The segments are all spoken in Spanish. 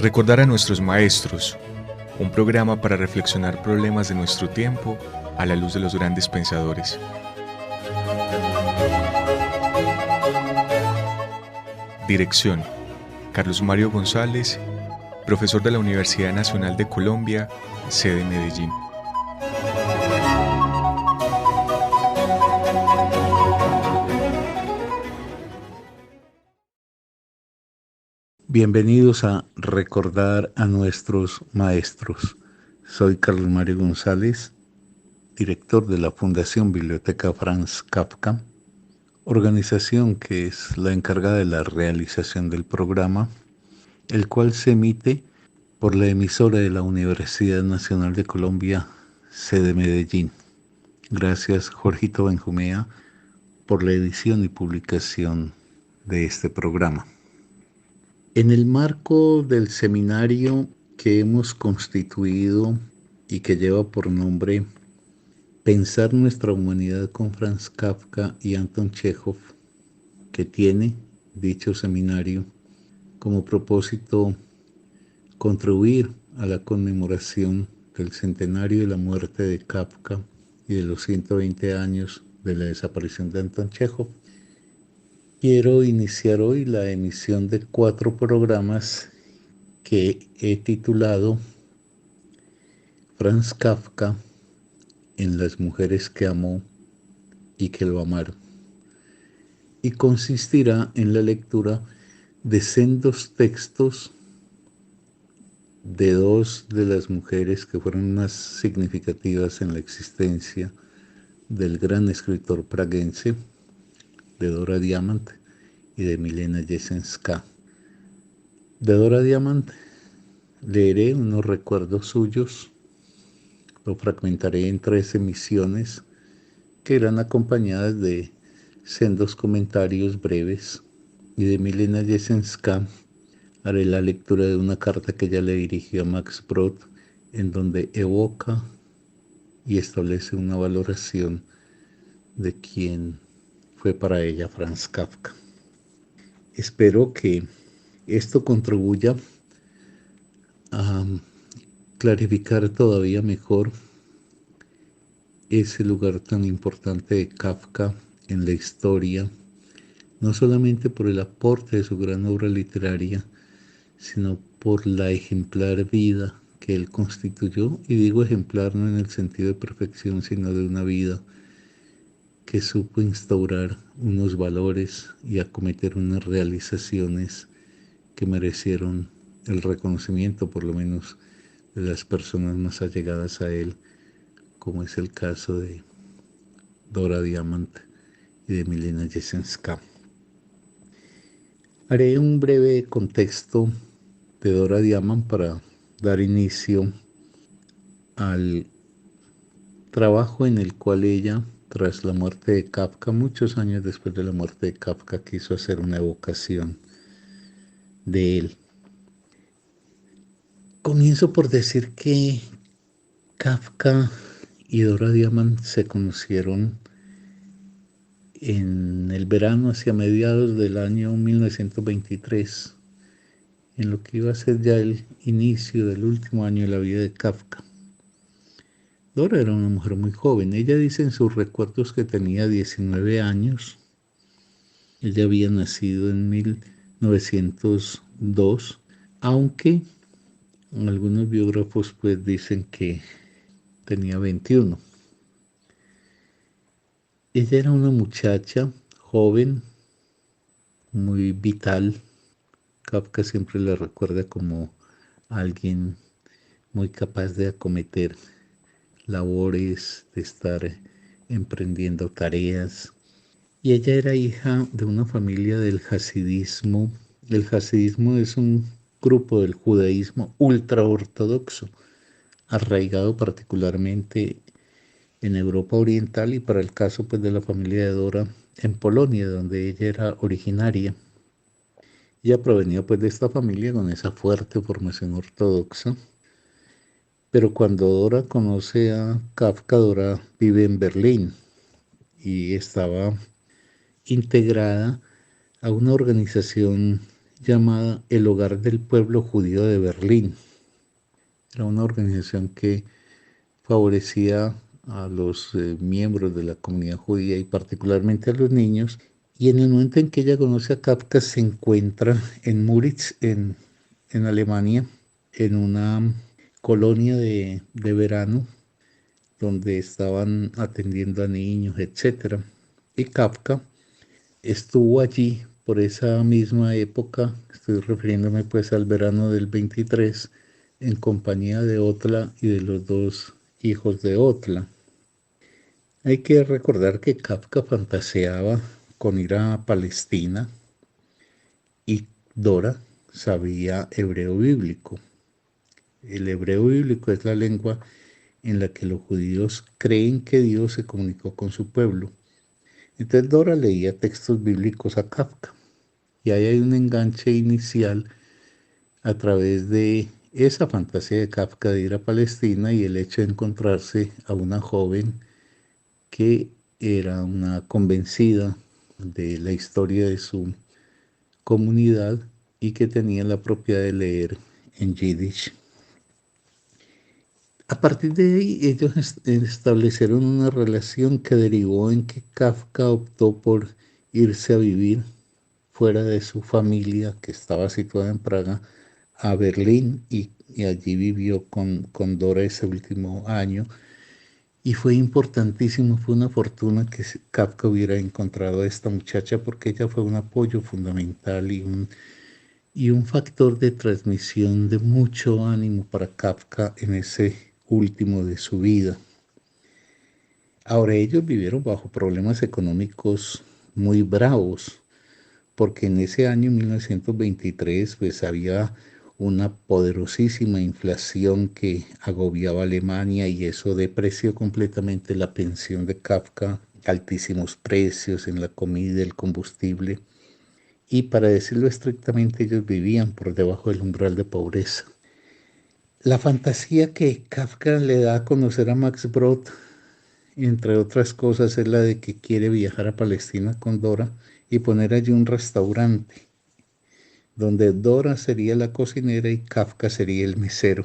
Recordar a nuestros maestros, un programa para reflexionar problemas de nuestro tiempo a la luz de los grandes pensadores. Dirección: Carlos Mario González, profesor de la Universidad Nacional de Colombia, sede Medellín. Bienvenidos a Recordar a nuestros maestros. Soy Carlos Mario González, director de la Fundación Biblioteca Franz Kafka, organización que es la encargada de la realización del programa, el cual se emite por la emisora de la Universidad Nacional de Colombia, sede Medellín. Gracias, Jorgito Benjumea, por la edición y publicación de este programa. En el marco del seminario que hemos constituido y que lleva por nombre Pensar nuestra humanidad con Franz Kafka y Anton Chekhov, que tiene dicho seminario como propósito contribuir a la conmemoración del centenario de la muerte de Kafka y de los 120 años de la desaparición de Anton Chekhov, quiero iniciar hoy la emisión de 4 programas que he titulado Franz Kafka en las mujeres que amó y que lo amaron, y consistirá en la lectura de sendos textos de 2 de las mujeres que fueron más significativas en la existencia del gran escritor praguense, de Dora Diamant y de Milena Jesenská. De Dora Diamant leeré unos recuerdos suyos, lo fragmentaré en 3 emisiones que irán acompañadas de sendos comentarios breves, y de Milena Jesenská haré la lectura de una carta que ella le dirigió a Max Brod, en donde evoca y establece una valoración de quién fue para ella Franz Kafka. Espero que esto contribuya a clarificar todavía mejor ese lugar tan importante de Kafka en la historia, no solamente por el aporte de su gran obra literaria, sino por la ejemplar vida que él constituyó, y digo ejemplar no en el sentido de perfección, sino de una vida que supo instaurar unos valores y acometer unas realizaciones que merecieron el reconocimiento, por lo menos de las personas más allegadas a él, como es el caso de Dora Diamant y de Milena Jesenská. Haré un breve contexto de Dora Diamant para dar inicio al trabajo en el cual ella, tras la muerte de Kafka, muchos años después de la muerte de Kafka, quiso hacer una evocación de él. Comienzo por decir que Kafka y Dora Diamant se conocieron en el verano, hacia mediados del año 1923, en lo que iba a ser ya el inicio del último año de la vida de Kafka. Dora era una mujer muy joven. Ella dice en sus recuerdos que tenía 19 años. Ella había nacido en 1902, aunque algunos biógrafos pues dicen que tenía 21. Ella era una muchacha joven, muy vital. Kafka siempre la recuerda como alguien muy capaz de acometer labores, de estar emprendiendo tareas. Y ella era hija de una familia del hasidismo. El hasidismo es un grupo del judaísmo ultraortodoxo, arraigado particularmente en Europa Oriental, y para el caso pues de la familia de Dora, en Polonia, donde ella era originaria. Ella provenía pues de esta familia con esa fuerte formación ortodoxa. Pero cuando Dora conoce a Kafka, Dora vive en Berlín y estaba integrada a una organización llamada El Hogar del Pueblo Judío de Berlín. Era una organización que favorecía a los miembros de la comunidad judía y particularmente a los niños. Y en el momento en que ella conoce a Kafka se encuentra en Múrich, en Alemania, en una colonia de verano donde estaban atendiendo a niños, etcétera. Y Kafka estuvo allí por esa misma época, estoy refiriéndome pues al verano del 23, en compañía de Otla y de los dos hijos de Otla. Hay que recordar que Kafka fantaseaba con ir a Palestina y Dora sabía hebreo bíblico. El hebreo bíblico es la lengua en la que los judíos creen que Dios se comunicó con su pueblo. Entonces Dora leía textos bíblicos a Kafka y ahí hay un enganche inicial a través de esa fantasía de Kafka de ir a Palestina y el hecho de encontrarse a una joven que era una convencida de la historia de su comunidad y que tenía la propiedad de leer en Yiddish. A partir de ahí, ellos establecieron una relación que derivó en que Kafka optó por irse a vivir fuera de su familia, que estaba situada en Praga, a Berlín y allí vivió con Dora ese último año. Y fue importantísimo, fue una fortuna que Kafka hubiera encontrado a esta muchacha porque ella fue un apoyo fundamental y un factor de transmisión de mucho ánimo para Kafka en ese último de su vida. Ahora ellos vivieron bajo problemas económicos muy bravos, porque en ese año 1923 pues había una poderosísima inflación que agobiaba a Alemania y eso depreció completamente la pensión de Kafka, altísimos precios en la comida, el combustible, y para decirlo estrictamente ellos vivían por debajo del umbral de pobreza. La fantasía que Kafka le da a conocer a Max Brod, entre otras cosas, es la de que quiere viajar a Palestina con Dora y poner allí un restaurante donde Dora sería la cocinera y Kafka sería el mesero.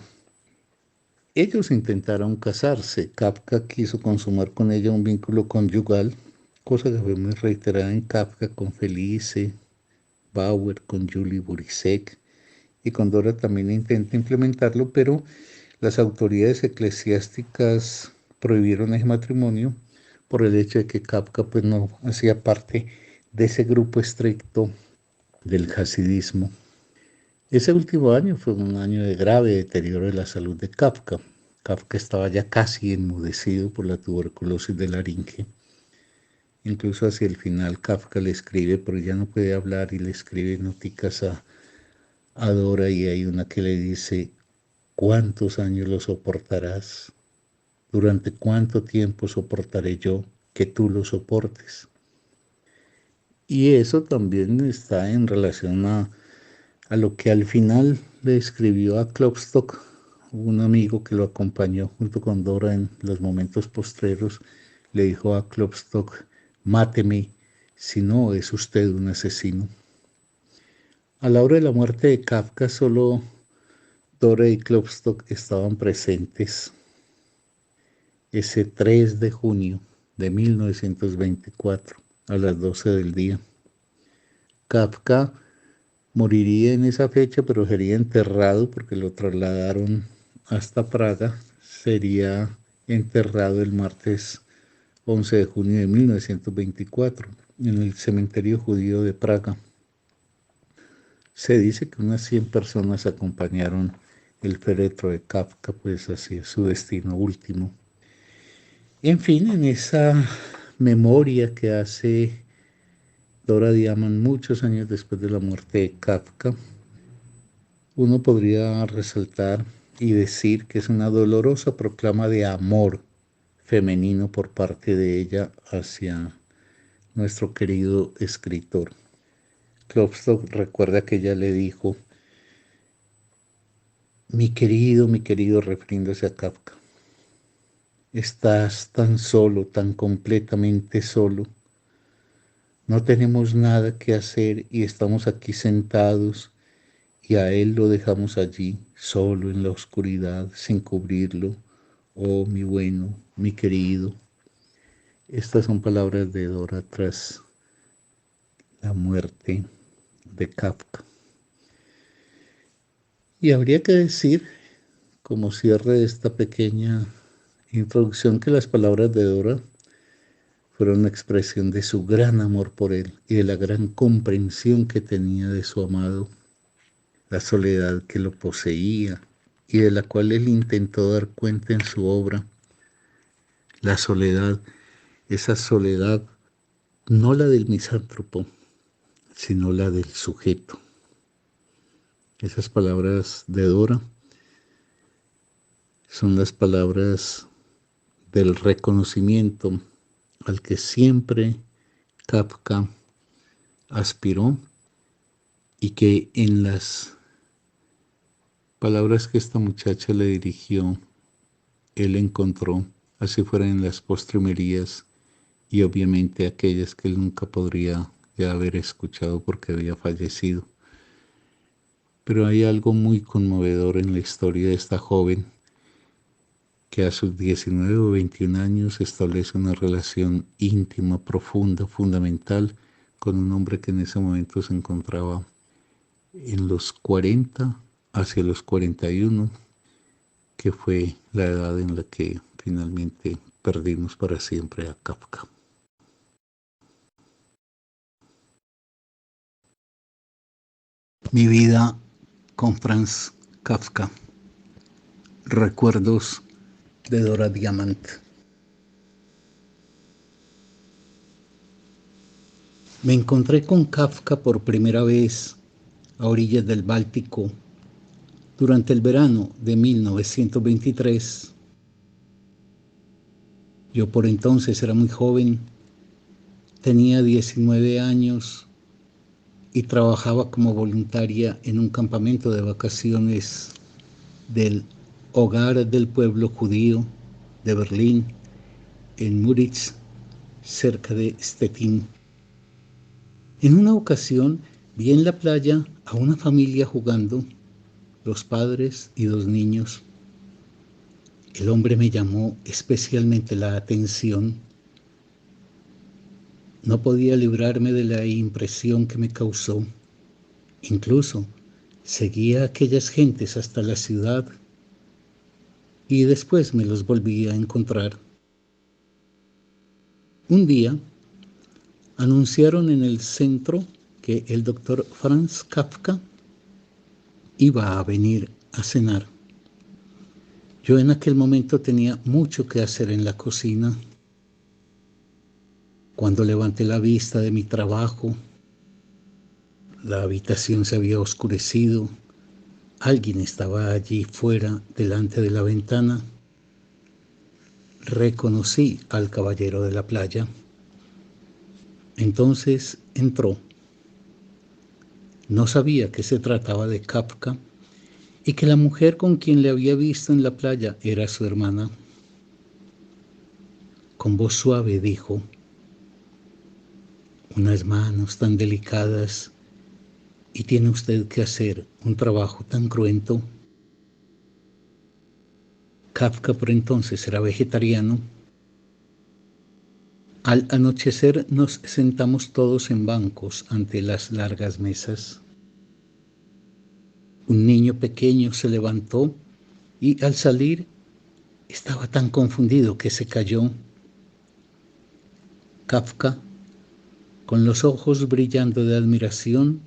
Ellos intentaron casarse. Kafka quiso consumar con ella un vínculo conyugal, cosa que fue muy reiterada en Kafka con Felice, Bauer, con Julie Burisek, y con Dora también intenta implementarlo, pero las autoridades eclesiásticas prohibieron ese matrimonio por el hecho de que Kafka pues no hacía parte de ese grupo estricto del hasidismo. Ese último año fue un año de grave deterioro de la salud de Kafka. Kafka estaba ya casi enmudecido por la tuberculosis de laringe. Incluso hacia el final Kafka le escribe, pero ya no puede hablar y le escribe noticas a Dora y hay una que le dice, ¿cuántos años lo soportarás? ¿Durante cuánto tiempo soportaré yo que tú lo soportes? Y eso también está en relación a lo que al final le escribió a Klopstock, un amigo que lo acompañó junto con Dora en los momentos postreros, le dijo a Klopstock, máteme, si no es usted un asesino. A la hora de la muerte de Kafka, solo Dora y Klopstock estaban presentes ese 3 de junio de 1924 a las 12 del día. Kafka moriría en esa fecha, pero sería enterrado porque lo trasladaron hasta Praga. Sería enterrado el martes 11 de junio de 1924 en el cementerio judío de Praga. Se dice que unas 100 personas acompañaron el féretro de Kafka pues hacia su destino último. En fin, en esa memoria que hace Dora Diamond muchos años después de la muerte de Kafka, uno podría resaltar y decir que es una dolorosa proclama de amor femenino por parte de ella hacia nuestro querido escritor. Klopstock recuerda que ella le dijo, mi querido, refiriéndose a Kafka, estás tan solo, tan completamente solo. No tenemos nada que hacer y estamos aquí sentados y a él lo dejamos allí, solo en la oscuridad, sin cubrirlo. Oh, mi bueno, mi querido. Estas son palabras de Dora tras la muerte de Kafka. Y habría que decir, como cierre de esta pequeña introducción, que las palabras de Dora fueron una expresión de su gran amor por él y de la gran comprensión que tenía de su amado, la soledad que lo poseía y de la cual él intentó dar cuenta en su obra. La soledad, esa soledad, no la del misántropo, sino la del sujeto. Esas palabras de Dora son las palabras del reconocimiento al que siempre Kafka aspiró y que en las palabras que esta muchacha le dirigió, él encontró, así fueran en las postrimerías y obviamente aquellas que él nunca podría ya haber escuchado porque había fallecido. Pero hay algo muy conmovedor en la historia de esta joven que a sus 19 o 21 años establece una relación íntima, profunda, fundamental con un hombre que en ese momento se encontraba en los 40 hacia los 41, que fue la edad en la que finalmente perdimos para siempre a Kafka. Mi vida con Franz Kafka. Recuerdos de Dora Diamant. Me encontré con Kafka por primera vez a orillas del Báltico durante el verano de 1923. Yo por entonces era muy joven, tenía 19 años y trabajaba como voluntaria en un campamento de vacaciones del Hogar del Pueblo Judío de Berlín, en Múrich, cerca de Stettin. En una ocasión vi en la playa a una familia jugando, los padres y 2 niños. El hombre me llamó especialmente la atención. No podía librarme de la impresión que me causó. Incluso seguía a aquellas gentes hasta la ciudad y después me los volví a encontrar. Un día anunciaron en el centro que el doctor Franz Kafka iba a venir a cenar. Yo en aquel momento tenía mucho que hacer en la cocina. Cuando levanté la vista de mi trabajo, la habitación se había oscurecido. Alguien estaba allí fuera, delante de la ventana. Reconocí al caballero de la playa. Entonces entró. No sabía que se trataba de Kafka y que la mujer con quien le había visto en la playa era su hermana. Con voz suave dijo: unas manos tan delicadas y tiene usted que hacer un trabajo tan cruento. Kafka por entonces era vegetariano. Al anochecer nos sentamos todos en bancos ante las largas mesas. Un niño pequeño se levantó y al salir estaba tan confundido que se cayó. Kafka, con los ojos brillando de admiración,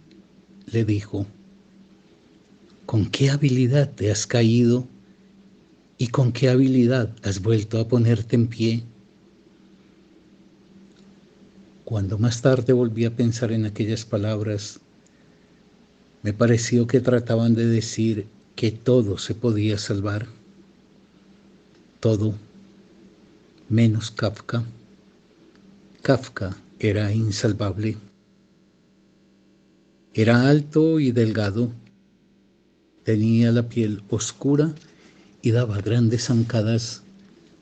le dijo: ¿con qué habilidad te has caído y con qué habilidad has vuelto a ponerte en pie? Cuando más tarde volví a pensar en aquellas palabras, me pareció que trataban de decir que todo se podía salvar, todo, menos Kafka. Kafka era insalvable. Era alto y delgado, tenía la piel oscura y daba grandes zancadas,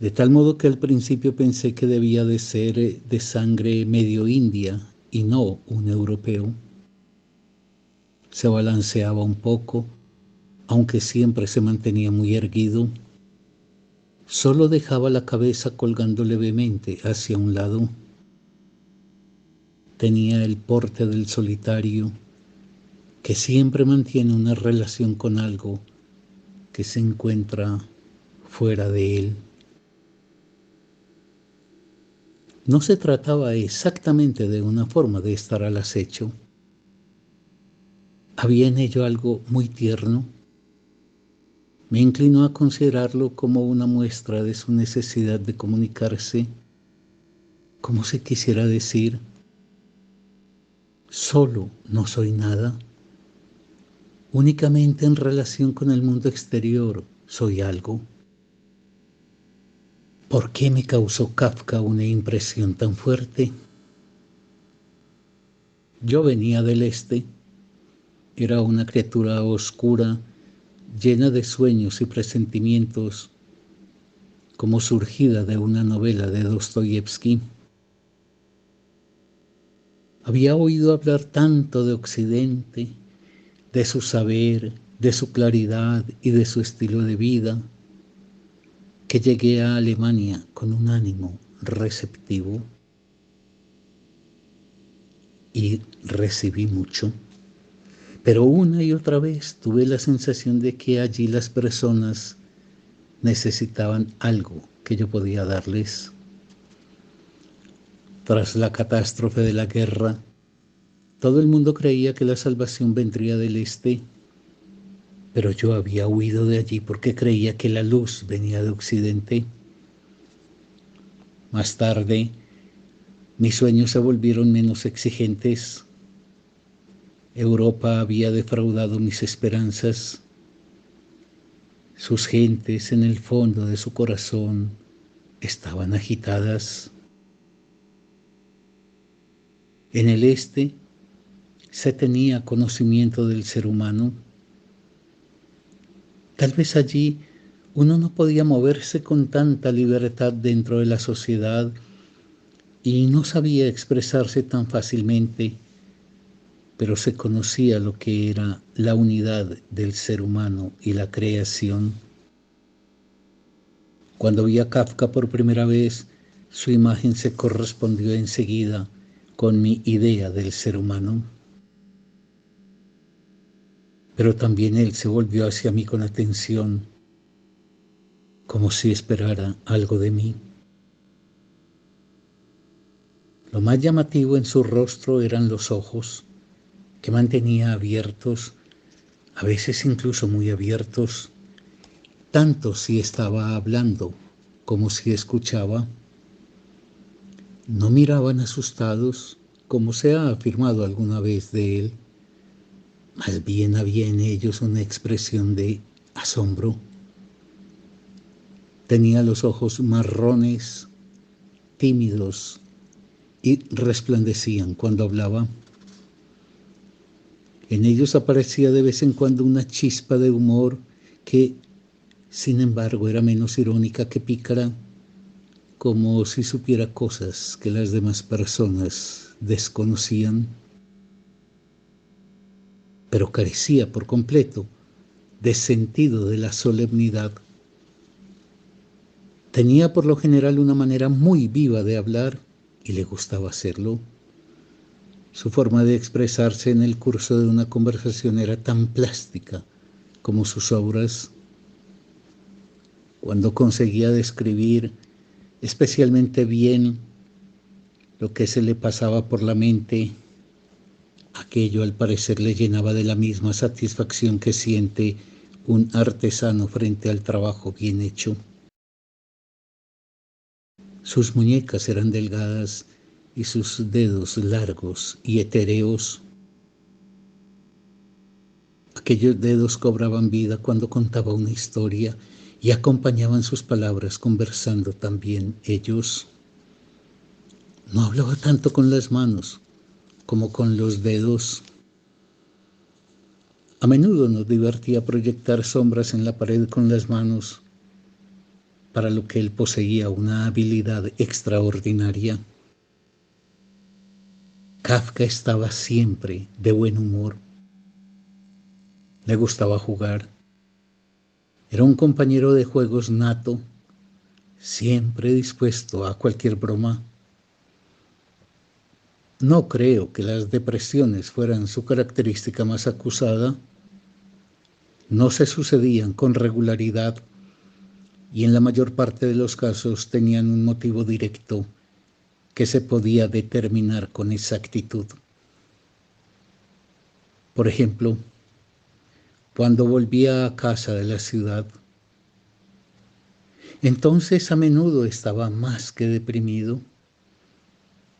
de tal modo que al principio pensé que debía de ser de sangre medio india y no un europeo. Se balanceaba un poco, aunque siempre se mantenía muy erguido. Solo dejaba la cabeza colgando levemente hacia un lado. Tenía el porte del solitario, que siempre mantiene una relación con algo que se encuentra fuera de él. No se trataba exactamente de una forma de estar al acecho. Había en ello algo muy tierno. Me inclino a considerarlo como una muestra de su necesidad de comunicarse, como si quisiera decir, solo no soy nada, únicamente en relación con el mundo exterior soy algo. ¿Por qué me causó Kafka una impresión tan fuerte? Yo venía del este, era una criatura oscura, llena de sueños y presentimientos, como surgida de una novela de Dostoyevsky. Había oído hablar tanto de Occidente, de su saber, de su claridad y de su estilo de vida, que llegué a Alemania con un ánimo receptivo y recibí mucho. Pero una y otra vez tuve la sensación de que allí las personas necesitaban algo que yo podía darles. Tras la catástrofe de la guerra, todo el mundo creía que la salvación vendría del este, pero yo había huido de allí porque creía que la luz venía de Occidente. Más tarde, mis sueños se volvieron menos exigentes. Europa había defraudado mis esperanzas. Sus gentes en el fondo de su corazón estaban agitadas. En el este se tenía conocimiento del ser humano. Tal vez allí uno no podía moverse con tanta libertad dentro de la sociedad y no sabía expresarse tan fácilmente, pero se conocía lo que era la unidad del ser humano y la creación. Cuando vi a Kafka por primera vez, su imagen se correspondió enseguida con mi idea del ser humano. Pero también él se volvió hacia mí con atención, como si esperara algo de mí. Lo más llamativo en su rostro eran los ojos, que mantenía abiertos, a veces incluso muy abiertos, tanto si estaba hablando como si escuchaba. No miraban asustados, como se ha afirmado alguna vez de él. Más bien había en ellos una expresión de asombro. Tenía los ojos marrones, tímidos, y resplandecían cuando hablaba. En ellos aparecía de vez en cuando una chispa de humor que, sin embargo, era menos irónica que pícara, como si supiera cosas que las demás personas desconocían, pero carecía por completo de sentido de la solemnidad. Tenía por lo general una manera muy viva de hablar y le gustaba hacerlo. Su forma de expresarse en el curso de una conversación era tan plástica como sus obras. Cuando conseguía describir especialmente bien lo que se le pasaba por la mente, aquello al parecer le llenaba de la misma satisfacción que siente un artesano frente al trabajo bien hecho. Sus muñecas eran delgadas y sus dedos largos y etéreos. Aquellos dedos cobraban vida cuando contaba una historia y acompañaban sus palabras conversando también ellos. No hablaba tanto con las manos como con los dedos. A menudo nos divertía proyectar sombras en la pared con las manos, para lo que él poseía una habilidad extraordinaria. Kafka estaba siempre de buen humor, le gustaba jugar, era un compañero de juegos nato, siempre dispuesto a cualquier broma. No creo que las depresiones fueran su característica más acusada. No se sucedían con regularidad y en la mayor parte de los casos tenían un motivo directo que se podía determinar con exactitud. Por ejemplo, cuando volvía a casa de la ciudad, entonces a menudo estaba más que deprimido.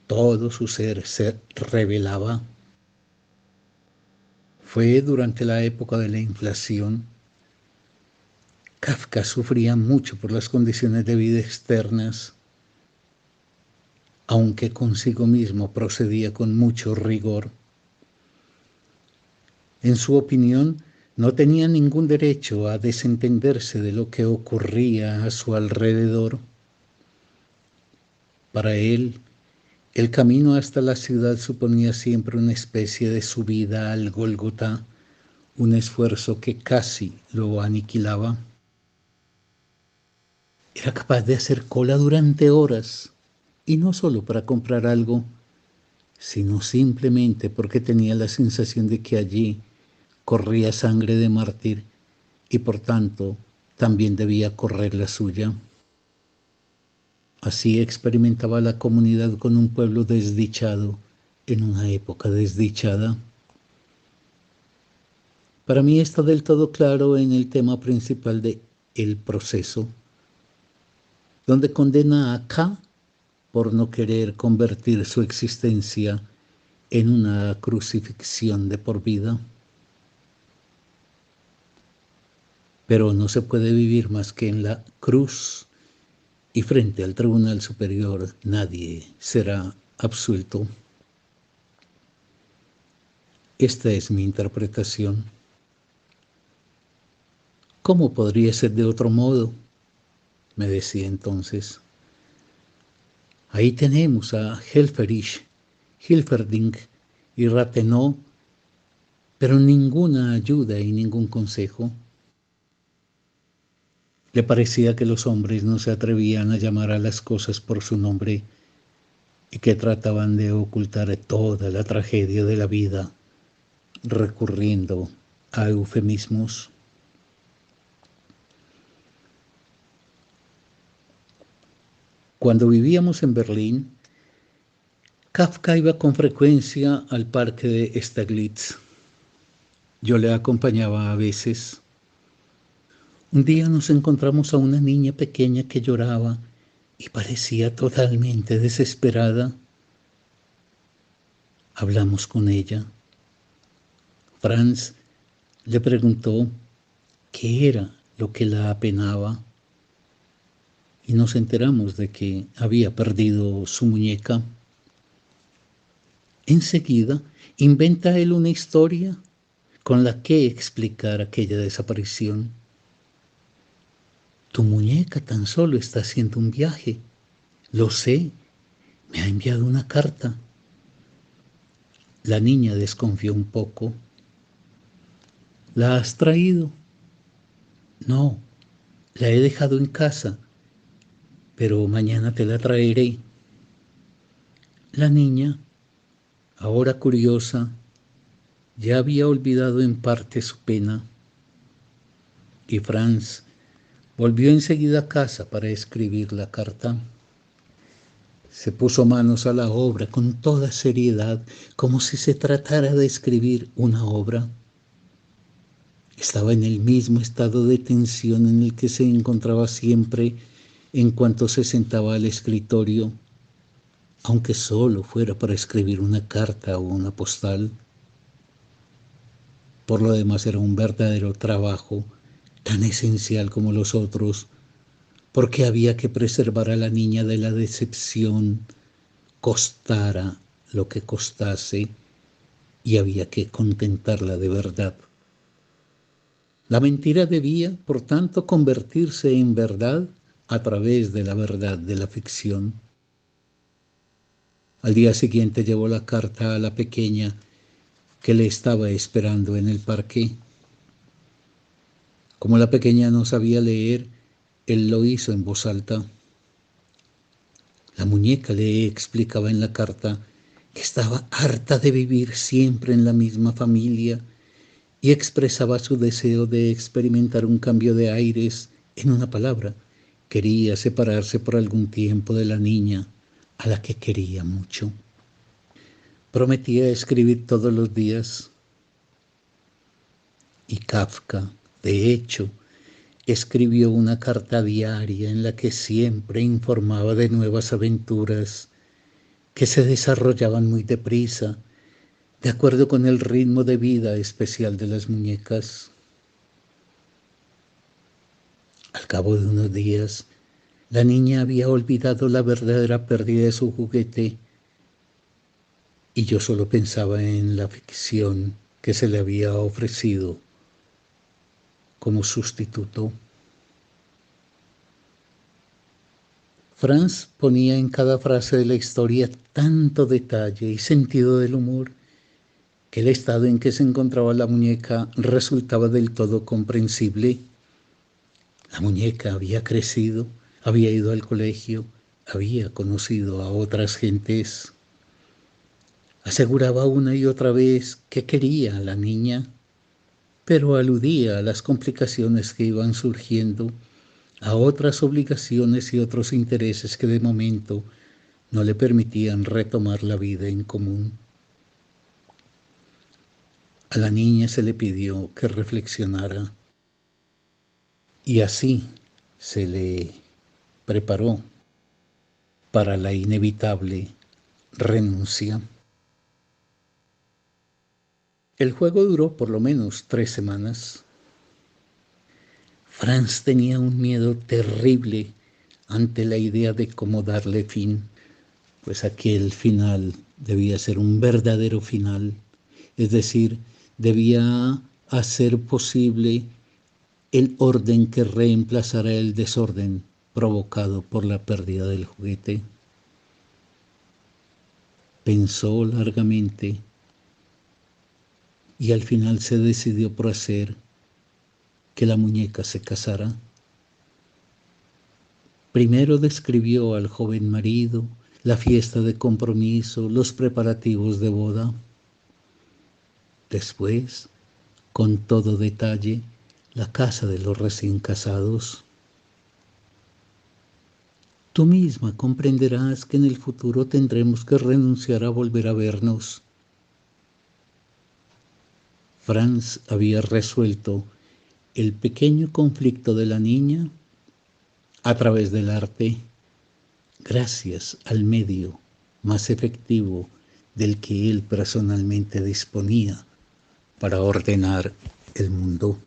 Todo su ser se revelaba. Fue durante la época de la inflación. Kafka sufría mucho por las condiciones de vida externas, aunque consigo mismo procedía con mucho rigor. En su opinión, no tenía ningún derecho a desentenderse de lo que ocurría a su alrededor. Para él, el camino hasta la ciudad suponía siempre una especie de subida al Gólgota, un esfuerzo que casi lo aniquilaba. Era capaz de hacer cola durante horas, y no solo para comprar algo, sino simplemente porque tenía la sensación de que allí corría sangre de mártir y por tanto también debía correr la suya. Así experimentaba la comunidad con un pueblo desdichado en una época desdichada. Para mí está del todo claro en el tema principal de El proceso, donde condena a K por no querer convertir su existencia en una crucifixión de por vida. Pero no se puede vivir más que en la cruz y frente al Tribunal Superior nadie será absuelto. Esta es mi interpretación. ¿Cómo podría ser de otro modo?, me decía entonces. Ahí tenemos a Helfferich, Hilferding y Rathenau, pero ninguna ayuda y ningún consejo. Le parecía que los hombres no se atrevían a llamar a las cosas por su nombre y que trataban de ocultar toda la tragedia de la vida recurriendo a eufemismos. Cuando vivíamos en Berlín, Kafka iba con frecuencia al parque de Staglitz. Yo le acompañaba a veces. Un día nos encontramos a una niña pequeña que lloraba y parecía totalmente desesperada. Hablamos con ella. Franz le preguntó qué era lo que la apenaba y nos enteramos de que había perdido su muñeca. Enseguida inventa él una historia con la que explicar aquella desaparición. Tu muñeca tan solo está haciendo un viaje. Lo sé, me ha enviado una carta. La niña desconfió un poco. ¿La has traído? No, la he dejado en casa, pero mañana te la traeré. La niña, ahora curiosa, ya había olvidado en parte su pena, y Franz volvió enseguida a casa para escribir la carta. Se puso manos a la obra con toda seriedad, como si se tratara de escribir una obra. Estaba en el mismo estado de tensión en el que se encontraba siempre en cuanto se sentaba al escritorio, aunque solo fuera para escribir una carta o una postal. Por lo demás era un verdadero trabajo, tan esencial como los otros, porque había que preservar a la niña de la decepción, costara lo que costase, y había que contentarla de verdad. La mentira debía, por tanto, convertirse en verdad a través de la verdad de la ficción. Al día siguiente llevó la carta a la pequeña que le estaba esperando en el parque. Como la pequeña no sabía leer, él lo hizo en voz alta. La muñeca le explicaba en la carta que estaba harta de vivir siempre en la misma familia y expresaba su deseo de experimentar un cambio de aires. En una palabra, quería separarse por algún tiempo de la niña a la que quería mucho. Prometía escribir todos los días y Kafka, de hecho, escribió una carta diaria en la que siempre informaba de nuevas aventuras que se desarrollaban muy deprisa, de acuerdo con el ritmo de vida especial de las muñecas. Al cabo de unos días, la niña había olvidado la verdadera pérdida de su juguete y yo solo pensaba en la ficción que se le había ofrecido como sustituto. Franz ponía en cada frase de la historia tanto detalle y sentido del humor que el estado en que se encontraba la muñeca resultaba del todo comprensible. La muñeca había crecido, había ido al colegio, había conocido a otras gentes. Aseguraba una y otra vez que quería a la niña, pero aludía a las complicaciones que iban surgiendo, a otras obligaciones y otros intereses que de momento no le permitían retomar la vida en común. A la niña se le pidió que reflexionara y así se le preparó para la inevitable renuncia. El juego duró por lo menos 3 semanas. Franz tenía un miedo terrible ante la idea de cómo darle fin, pues aquel final debía ser un verdadero final, es decir, debía hacer posible el orden que reemplazara el desorden provocado por la pérdida del juguete. Pensó largamente y al final se decidió por hacer que la muñeca se casara. Primero describió al joven marido, la fiesta de compromiso, los preparativos de boda. Después, con todo detalle, la casa de los recién casados. Tú misma comprenderás que en el futuro tendremos que renunciar a volver a vernos. Franz había resuelto el pequeño conflicto de la niña a través del arte, gracias al medio más efectivo del que él personalmente disponía para ordenar el mundo.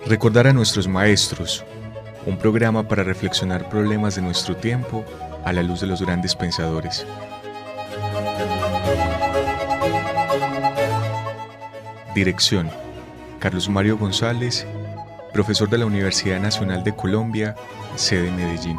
Recordar a nuestros maestros, un programa para reflexionar problemas de nuestro tiempo a la luz de los grandes pensadores. Dirección: Carlos Mario González, profesor de la Universidad Nacional de Colombia, sede Medellín.